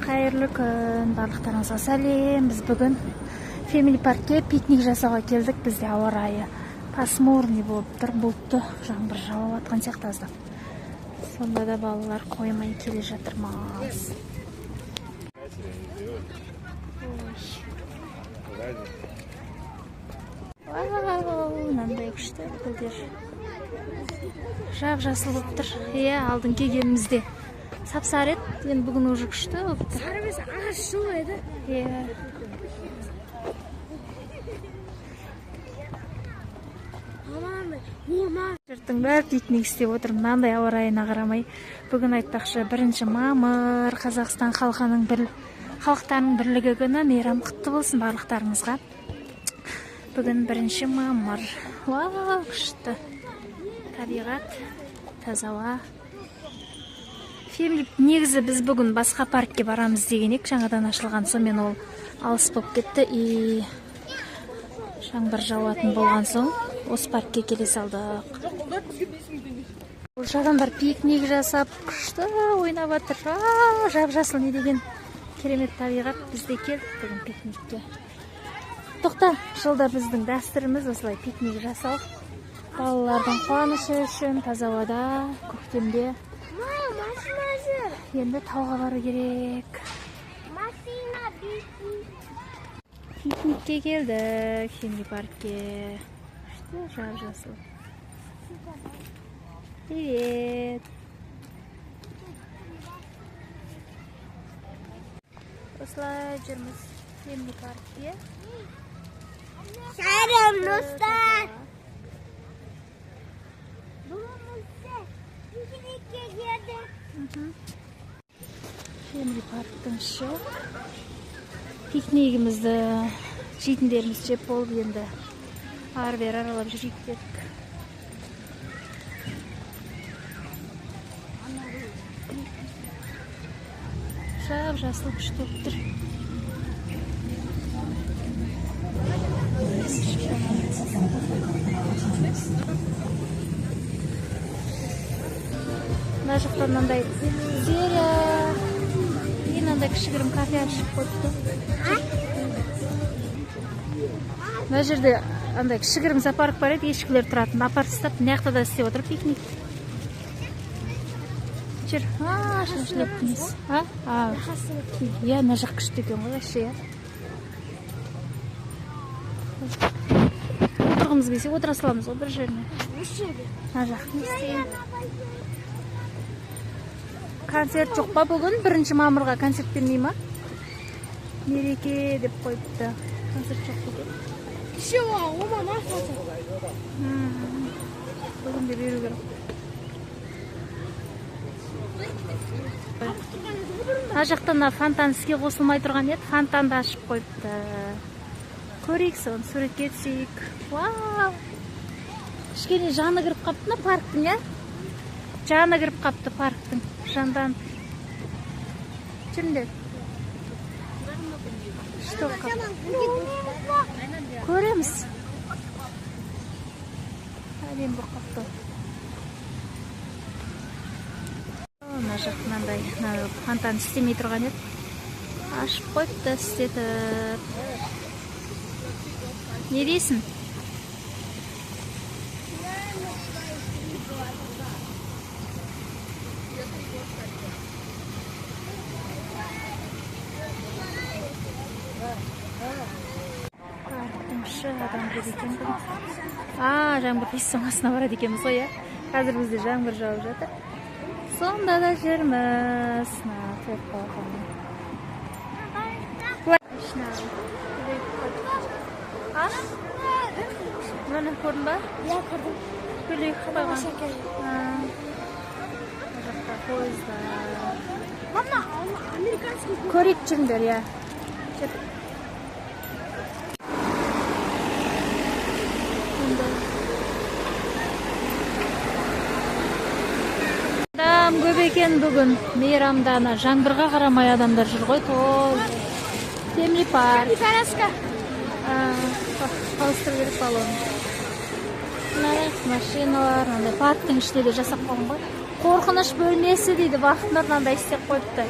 Қайырлы күн, барлықтарыңызға сәлем. Біз бүгін Family паркке пикник жасауға келдік. Бізде ауа райы пасмурный болып тұр, бұлтты, жаңбыр жауып жатқан сияқты аздап. Сонда да балалар қоймай келе жатырмыз. Мынандай күшті гүлдер. Жап-жасыл болып тұр. Алдын келгенімізде сап-сары еді, енді бүгін уже күшті болып тұр. Сары емес, ағаш жылы еді. Жұрттың бәрі пикник істеп отыр. Мынандай ауа райына қарамай. Бүгін айтпақшы 1 мамыр Қазақстан халықтарының бірлігі күні. Мейрам құтты болсын барлықтарыңызға. Бүгін 1 мамыр. Вау, күшті. Табиғат, таза ауа. Негізі біз бүгін басқа паркке барамыз деген едік, жаңадан ашылған, сонымен ол алыс болып кетті. Жаңбыр жауатын болған соң осы паркке келе салдық. Бұл адамдар пикник жасап, күшті ойнап жатыр. Жап-жасыл не деген керемет табиғат. Бізде келдік бүгін пикникке. Тоқта, жылда біздің дәстүріміз осылай пикник жасау. Балалардың қуанышы үшін таза ауада, көктемде. Енді тауға бару керек. Пикникке келдік, Family паркке. Жап-жасыл. Привет. Осылай жүрміз Family паркке. Шәрім, достар! Бүгін пикникке келдік. Family парктың іші. Пикнигімізді жейтіндеріміз жеп болып, енді ары-бері аралап жүрейік дедік. Жап-жасыл күшті болып тұр. Мына жақтан мынандай зеля, мынандай кішігірім кафе ашып қойыпты. Мына жерде андай кішігірім зоопарк бар еді, ешкілер тұратын. Апарып тастап, мына жақта да істеп отыр пикник. Жүр. Шашылып емес. Мына жақ күшті екен ғой, әші. Отырғымыз келсе, отыра саламыз ғой бір жеріне. Мына жақ не істейін? Концерт жоқ па бүгін? 1 мамырға концерт бермей ма? Мереке деп қойыпты. Концерт жоқ бүгін. Кеше ома мафасы. Бүгін де беру керек. Мына жақтан фонтан іске қосылмай тұрған еді, фонтанды ашып қойыпты. Көрейік соны, суретке түсейік. Вау! Кішкене жаны кіріп қапты парктың, е? Жаны кіріп қапты парктың. Жандан. Жүріңдер. Көреміз. Әлем бұл қапты. Мына жақтыңандай фонтан істемей тұрған еді. Ашып қойыпты, істетіп. Не дейсің? Адам көрді екен бұл. Жаңбыр пестің астына барады екенбіз ғой, қазір бізде жаңбыр жауып жатыр. Сонда да жүрміз. Мені көрдің ба? Көрдім. Көйлек қойған. Жақта пойыздар. Мама, американский. Көрейік жүріңдер, көп екен бүгін. Мейрамдана жаңбырға қарамай адамдар жүр ғой, той. Family парк. Ауыстыру керек балон. Машиналар, парктың ішінде де жасап қойған ғой. Қорқыныш бөлмесі дейді, вақытында мынандай істеп қойыпты.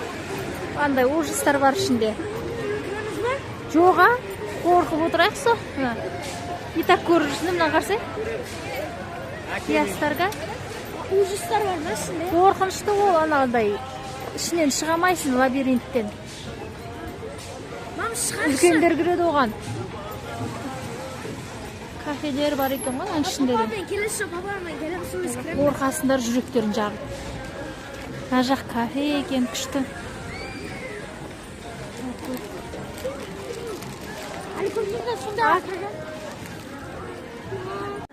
андай ужастар бар ішінде. Жоға, қорқып отырайық со. И так көріп жүрсің, мына қарсай. Қиястарға. Ужастар бар ма ішінде? Қорқынышты ол анандай. Ішінен шығамайсың лабиринттен. Мам, шығаршы. Үлкендер кіреді оған. Кафелер бар екен ғой, аның ішінде де. Папамен келесі папамен келеміз кіреміз. Қорқасындар жүректерін жарып. Мына жақ кафе екен, күшті. Али көмірді сонда.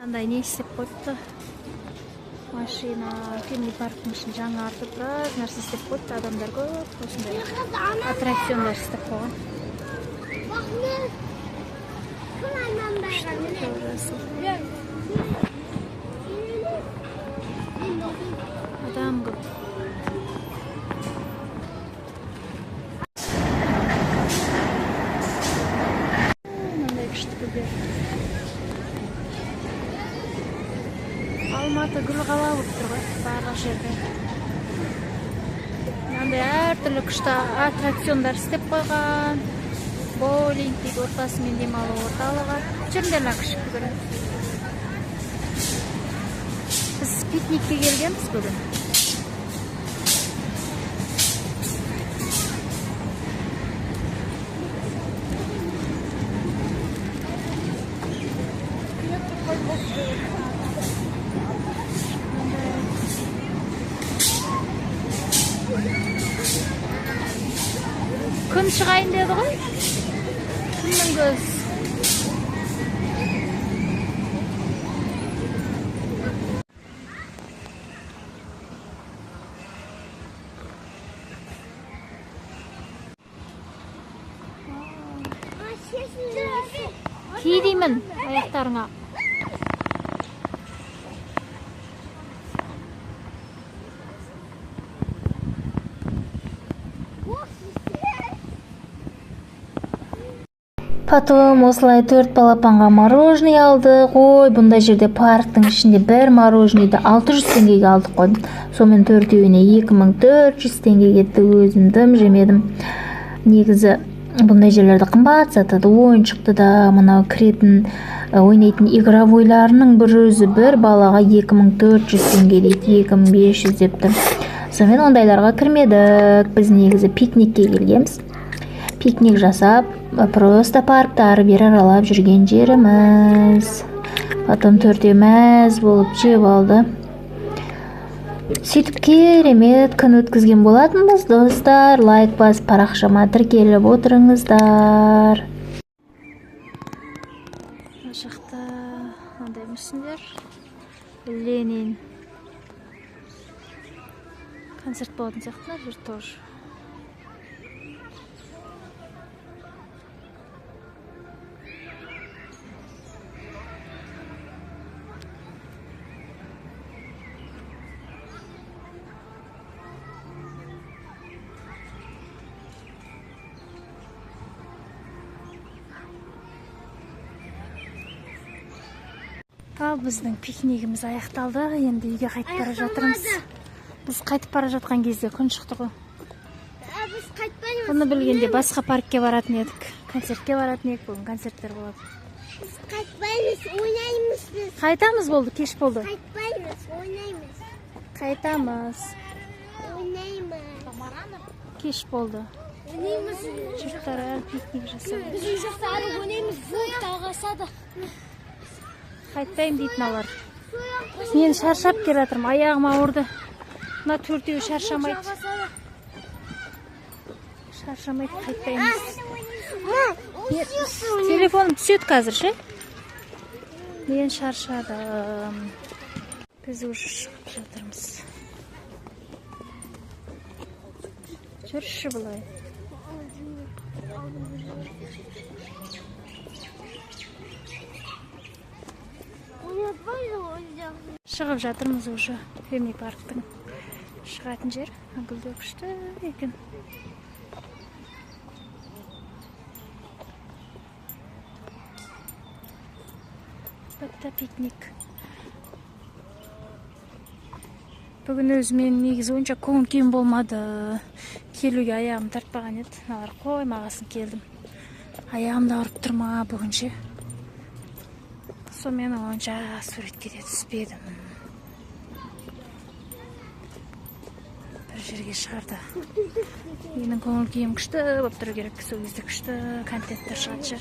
Андай не істеп қойыпты. Машина, Фемли парктың ішін жаңартып, біраз нәрсе істеп қойыпты. Адамдар көп, осындай аттракциондар істеп қойған. Адам көп. Мынандай күшті көбер. Алматы гүл қала болып тұр ғой, барлық жерде. Мынандай әртүрлі күшті аттракциондар істеп қойған. Боулинг дейді, отбасымен демалу орталығы. Жүріңдер күшік бүгін. Біз пикникке келгенбіз бүгін. Күн шығайын деді ғой. Күннің көз. Ки деймін аяқтарыңа. Потом осылай 4 балапанға мороженое алдық. Ой, бұндай жерде парктың ішінде бір мороженейді 600 теңгеге алдық қой. Сонымен 4-еуіне 2400 теңге кетті. Өзім дым жемедім. Негізі бұндай жерлерді қымбат сатады. Ойыншықты да мынау кіретін ойнайтын игровойларының бір өзі бір балаға 2400 теңге дейді, 2500 депті. Сонымен ондайларға кірмедік. Біз негізі пикникке келгенбіз. Пикник жасап, просто паркты ары-бері аралап жүрген жеріміз. Потом 4-еу мәз болып жеп алды. Сөйтіп керемет күн өткізген болатынбыз, достар. Лайк бас, парақшама тіркеліп отырыңыздар. Ашықта андай мүсіндер. Ленин. Концерт болатын сияқты, жер тоже. Ал біздің пикнигіміз аяқталды. Енді үйге қайтып бара жатырмыз. Біз қайтып бара жатқан кезде күн шықты ғой. Біз қайтпаймыз. Оны білгенде басқа паркке баратын едік. Концертке баратын едік, бүгін концерттер болады. Біз қайтпаймыз, ойнаймыз біз. Қайтамыз, болды, кеш болды. Қайтпаймыз, ойнаймыз. Қайтамыз. Ойнаймыз. Кеш болды. Ойнаймыз. Жұрттар әлі пикник жасап. Біз үй жақта әлі ойнаймыз. Жоқ тағасады. Қайтпаймын дейтін алар. Мен шаршап келе жатырмын, аяғым ауырды. Мына 4-еу шаршамайды. Шаршамайды, қайтпаймыз. Телефоным түседі қазір, ше? Мен шаршадым. Біз уже шығып жатырмыз. Жүрші бұлай. Шығып жатырмыз уже. Фемли парктың шығатын жер. Гүлді күшті екен. Бітті пикник. Бүгін өзімен негізі ойынша көңіл күйім болмады. келуге аяғым тартпаған еді. Мыналар қоймағасын келдім. Аяғым да ауырып тұр ма бүгінше. Сонымен онша суретке де түспедім. Бір жерге шығарда. Менің көңіл күйім күшті болып тұру керек. Сол кезде күшті контенттер шығады.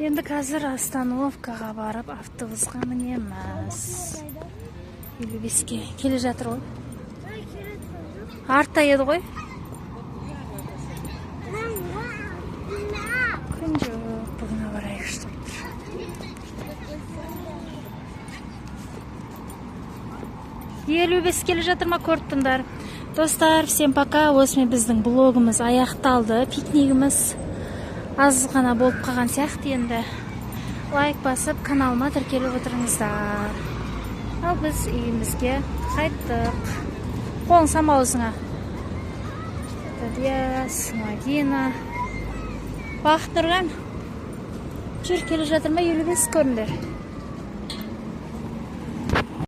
Енді қазір остановкаға барып автобусқа мінеміз. 55-ке келе жатыр ғой. Артта еді ғой. Күн жоқ, бүгін ауа райы күшті болып тұр. Елу бес келе жатыр ма, көріп тұрсыңдар? Достар, всем пока. Осымен біздің блогымыз аяқталды. Пикнигіміз аз ғана болып қалған сияқты. Енді лайк басып, каналыма тіркеліп отырыңыздар. Ал біз үйімізге қайттық. Қолың самаузыңа. Тадияс, Мадина. Бақыт Нұрған. Жүр, келе жатыр ма? 55 көріңдер.